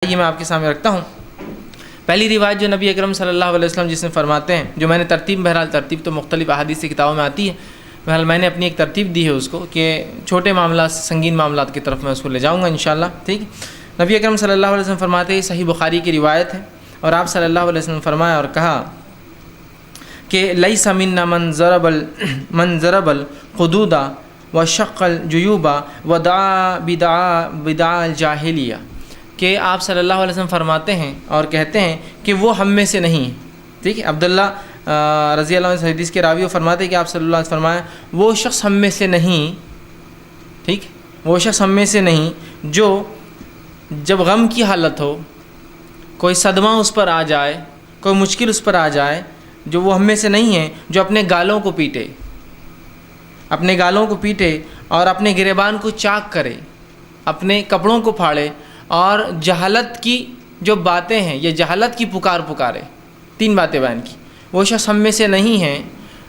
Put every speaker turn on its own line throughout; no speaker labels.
یہ میں آپ کے سامنے رکھتا ہوں۔ پہلی روایت جو نبی اکرم صلی اللہ علیہ وسلم جس میں فرماتے ہیں، جو میں نے بہرحال ترتیب تو مختلف احادیث کی کتابوں میں آتی ہے، بہرحال میں نے اپنی ایک ترتیب دی ہے اس کو کہ چھوٹے معاملات سے سنگین معاملات کی طرف میں اس کو لے جاؤں گا انشاءاللہ، ٹھیک۔ نبی اکرم صلی اللہ علیہ وسلم فرماتے ہیں، صحیح بخاری کی روایت ہے، اور آپ صلی اللہ علیہ وسلم فرمایا اور کہا کہ لیس منا من ضرب الحدود وشق الجیوب ودعا بدعا الجاہلیہ، کہ آپ صلی اللہ علیہ وسلم فرماتے ہیں اور کہتے ہیں کہ وہ ہم میں سے نہیں، ٹھیک ہے۔ عبداللہ رضی اللہ عنہ حدیث کے راوی فرماتے ہیں کہ آپ صلی اللہ علیہ وسلم فرمایا وہ شخص ہم میں سے نہیں، ٹھیک، وہ شخص ہم میں سے نہیں جو جب غم کی حالت ہو، کوئی صدمہ اس پر آ جائے، کوئی مشکل اس پر آ جائے، جو وہ ہم میں سے نہیں ہے جو اپنے گالوں کو پیٹے، اپنے گالوں کو پیٹے اور اپنے گریبان کو چاک کرے، اپنے کپڑوں کو پھاڑے اور جہالت کی جو باتیں ہیں، یہ جہالت کی پکارے، تین باتیں بیان کی۔ وہ شخص ہم میں سے نہیں ہے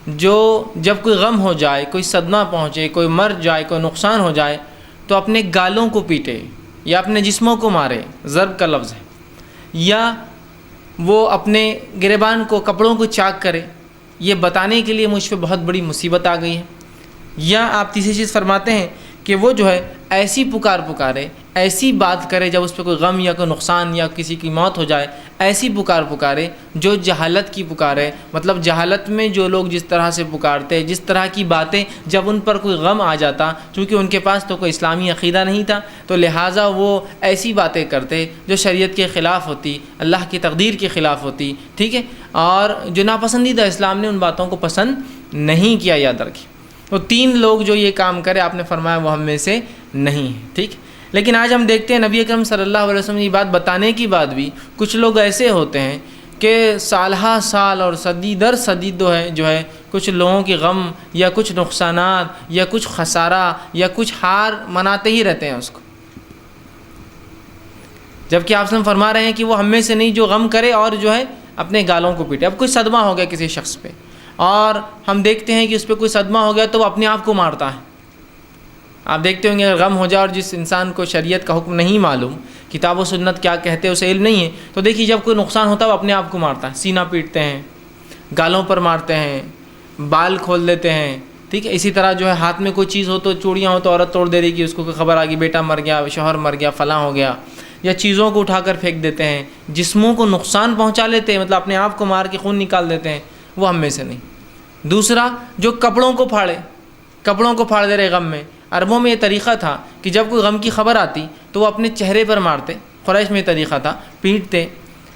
جو جب کوئی غم ہو جائے، کوئی صدمہ پہنچے، کوئی مر جائے، کوئی نقصان ہو جائے تو اپنے گالوں کو پیٹے یا اپنے جسموں کو مارے، ضرب کا لفظ ہے، یا وہ اپنے گریبان کو، کپڑوں کو چاک کرے، یہ بتانے کے لیے مجھ پہ بہت بڑی مصیبت آ گئی ہے۔ یا آپ تیسری چیز فرماتے ہیں کہ وہ جو ہے ایسی پکارے، ایسی بات کرے جب اس پہ کوئی غم یا کوئی نقصان یا کسی کی موت ہو جائے، ایسی پکارے جو جہالت کی پکارے، مطلب جہالت میں جو لوگ جس طرح سے پکارتے، جس طرح کی باتیں جب ان پر کوئی غم آ جاتا، چونکہ ان کے پاس تو کوئی اسلامی عقیدہ نہیں تھا، تو لہٰذا وہ ایسی باتیں کرتے جو شریعت کے خلاف ہوتی، اللہ کی تقدیر کے خلاف ہوتی، ٹھیک ہے، اور جو ناپسندیدہ، اسلام نے ان باتوں کو پسند نہیں کیا، یاد رکھیں۔ تو تین لوگ جو یہ کام کرے، آپ نے فرمایا وہ ہم میں سے نہیں ہے، ٹھیک۔ لیکن آج ہم دیکھتے ہیں نبی اکرم صلی اللہ علیہ وسلم نے یہ بات بتانے کے بعد بھی کچھ لوگ ایسے ہوتے ہیں کہ سالہ سال اور صدی در صدی جو ہے کچھ لوگوں کی غم یا کچھ نقصانات یا کچھ خسارہ یا کچھ ہار مناتے ہی رہتے ہیں اس کو، جبکہ آپ سے فرما رہے ہیں کہ وہ ہم میں سے نہیں جو غم کرے اور جو ہے اپنے گالوں کو پیٹے۔ اب کوئی صدمہ ہو گیا کسی شخص پہ اور ہم دیکھتے ہیں کہ اس پہ کوئی صدمہ ہو گیا تو وہ اپنے آپ کو مارتا ہے۔ آپ دیکھتے ہوں گے اگر غم ہو جائے اور جس انسان کو شریعت کا حکم نہیں معلوم، کتاب و سنت کیا کہتے ہیں اسے علم نہیں ہے، تو دیکھیے جب کوئی نقصان ہوتا ہے وہ اپنے آپ کو مارتا ہے، سینہ پیٹتے ہیں، گالوں پر مارتے ہیں، بال کھول دیتے ہیں، ٹھیک ہے۔ اسی طرح جو ہے ہاتھ میں کوئی چیز ہو تو چوڑیاں ہو تو عورت توڑ دے رہی کہ اس کو کوئی خبر آ گئی، بیٹا مر گیا، شوہر مر گیا، فلاں ہو گیا، یا چیزوں کو اٹھا کر پھینک دیتے ہیں، جسموں کو نقصان پہنچا لیتے ہیں، مطلب اپنے آپ کو مار کے خون نکال دیتے ہیں، وہ ہم میں سے نہیں۔ دوسرا جو کپڑوں کو پھاڑ دے رہے غم میں، عربوں میں یہ طریقہ تھا کہ جب کوئی غم کی خبر آتی تو وہ اپنے چہرے پر مارتے، قریش میں یہ طریقہ تھا، پیٹتے،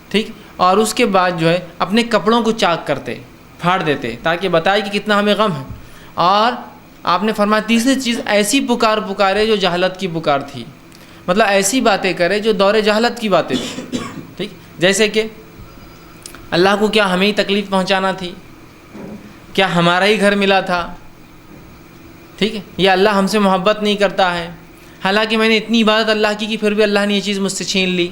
ٹھیک، اور اس کے بعد جو ہے اپنے کپڑوں کو چاک کرتے، پھاڑ دیتے تاکہ بتائے کہ کتنا ہمیں غم ہے۔ اور آپ نے فرمایا تیسری چیز ایسی پکارے جو جہالت کی پکار تھی، مطلب ایسی باتیں کرے جو دور جہالت کی باتیں تھی، ٹھیک، جیسے کہ اللہ کو کیا ہمیں ہی تکلیف پہنچانا تھی، کیا ہمارا ہی گھر ملا تھا، ٹھیک ہے، یا اللہ ہم سے محبت نہیں کرتا ہے، حالانکہ میں نے اتنی عبادت اللہ کی کہ پھر بھی اللہ نے یہ چیز مجھ سے چھین لی،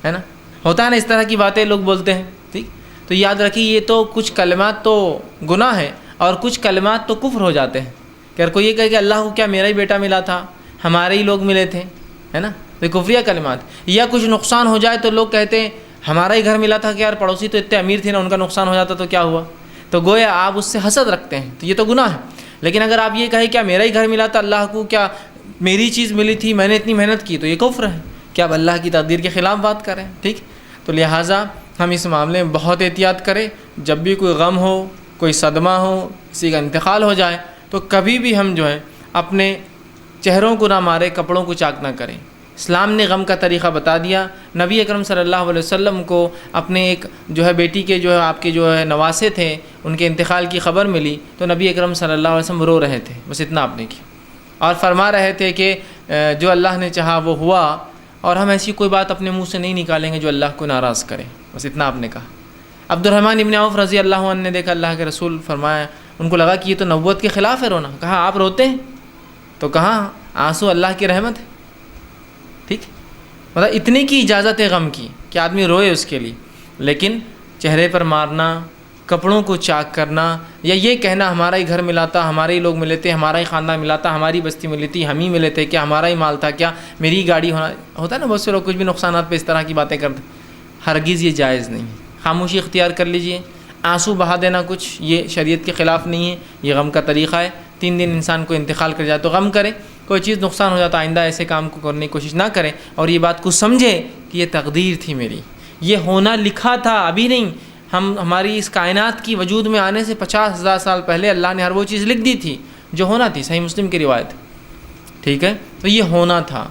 ہے نا، ہوتا ہے نا، اس طرح کی باتیں لوگ بولتے ہیں، ٹھیک۔ تو یاد رکھیے یہ تو کچھ کلمات تو گناہ ہے اور کچھ کلمات تو کفر ہو جاتے ہیں، کہ اگر کوئی یہ کہے کہ اللہ کو کیا میرا ہی بیٹا ملا تھا، ہمارے ہی لوگ ملے تھے، ہے نا، تو کفریہ کلمات۔ یا کچھ نقصان ہو جائے تو لوگ کہتے ہیں ہمارا ہی گھر ملا تھا کہ یار پڑوسی تو اتنے امیر تھے نا، ان کا نقصان ہو جاتا تو کیا ہوا، تو گویا آپ اس سے حسد رکھتے ہیں، تو یہ تو گناہ ہے۔ لیکن اگر آپ یہ کہیں کیا میرا ہی گھر ملا تھا، اللہ کو کیا میری چیز ملی تھی، میں نے اتنی محنت کی، تو یہ کفر ہے کہ آپ اللہ کی تقدیر کے خلاف بات کریں، ٹھیک۔ تو لہٰذا ہم اس معاملے میں بہت احتیاط کریں، جب بھی کوئی غم ہو، کوئی صدمہ ہو، کسی کا انتقال ہو جائے تو کبھی بھی ہم جو ہے اپنے چہروں کو نہ مارے، کپڑوں کو چاک نہ کریں۔ اسلام نے غم کا طریقہ بتا دیا۔ نبی اکرم صلی اللہ علیہ وسلم کو اپنے ایک جو ہے بیٹی کے جو ہے آپ کے جو ہے نواسے تھے، ان کے انتقال کی خبر ملی تو نبی اکرم صلی اللہ علیہ وسلم رو رہے تھے، بس اتنا آپ نے کیا، اور فرما رہے تھے کہ جو اللہ نے چاہا وہ ہوا، اور ہم ایسی کوئی بات اپنے منہ سے نہیں نکالیں گے جو اللہ کو ناراض کرے، بس اتنا آپ نے کہا۔ عبد الرحمن ابن عوف رضی اللہ عنہ نے دیکھا اللہ کے رسول، فرمایا ان کو لگا کہ یہ تو نبوت کے خلاف ہے رونا، کہا آپ روتے ہیں؟ تو کہا آنسو اللہ کی رحمت ہے، ٹھیک، مطلب اتنے کی اجازت ہے غم کی کہ آدمی روئے اس کے لیے، لیکن چہرے پر مارنا، کپڑوں کو چاک کرنا یا یہ کہنا ہمارا ہی گھر ملا تھا، ہمارے ہی لوگ ملے تھے، ہمارا ہی خاندان ملا تھا، ہماری بستی ملی تھی، ہم ہی ملے تھے، کیا ہمارا ہی مال تھا، کیا میری ہی گاڑی ہوتا ہے نا بہت سے لوگ کچھ بھی نقصانات پہ اس طرح کی باتیں کرتے ہیں. ہرگز یہ جائز نہیں ہے. خاموشی اختیار کر لیجئے. آنسو بہا دینا کچھ یہ شریعت کے خلاف نہیں ہے، یہ غم کا طریقہ ہے. 3 دن انسان کو انتقال کر جائے تو غم کرے، کوئی چیز نقصان ہو جاتا آئندہ ایسے کام کو کرنے کی کوشش نہ کرے، اور یہ بات کو سمجھے کہ یہ تقدیر تھی میری، یہ ہونا لکھا تھا، ابھی نہیں. ہماری اس کائنات کی وجود میں آنے سے 50,000 سال پہلے اللہ نے ہر وہ چیز لکھ دی تھی جو ہونا تھی. صحیح مسلم کی روایت. ٹھیک ہے، تو یہ ہونا تھا.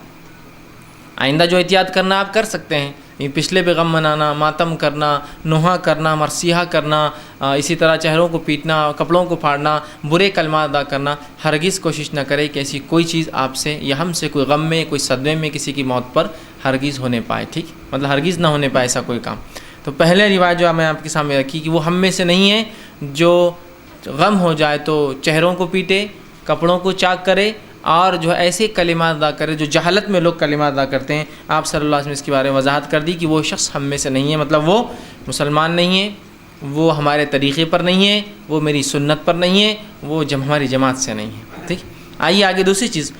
آئندہ جو احتیاط کرنا آپ کر سکتے ہیں، پچھلے پہ غم منانا، ماتم کرنا، نوحہ کرنا، مرثیہ کرنا، اسی طرح چہروں کو پیٹنا، کپڑوں کو پھاڑنا، برے کلمات ادا کرنا. ہرگز کوشش نہ کرے کہ ایسی کوئی چیز آپ سے یا ہم سے کوئی غم میں، کوئی صدمے میں کسی کی موت پر ہرگز ہونے پائے. ٹھیک، مطلب ہرگز نہ ہونے پائے ایسا کوئی کام. تو پہلے روایت جو میں آپ کے سامنے رکھی کہ وہ ہم میں سے نہیں ہے جو غم ہو جائے تو چہروں کو پیٹے، کپڑوں کو چاک کرے اور جو ایسے کلمات ادا کرے جو جہالت میں لوگ کلمات ادا کرتے ہیں. آپ صلی اللہ علیہ وسلم اس کے بارے میں وضاحت کر دی کہ وہ شخص ہم میں سے نہیں ہے، مطلب وہ مسلمان نہیں ہے، وہ ہمارے طریقے پر نہیں ہے، وہ میری سنت پر نہیں ہے، وہ ہماری جماعت سے نہیں ہے. ٹھیک. آئیے آگے دوسری چیز،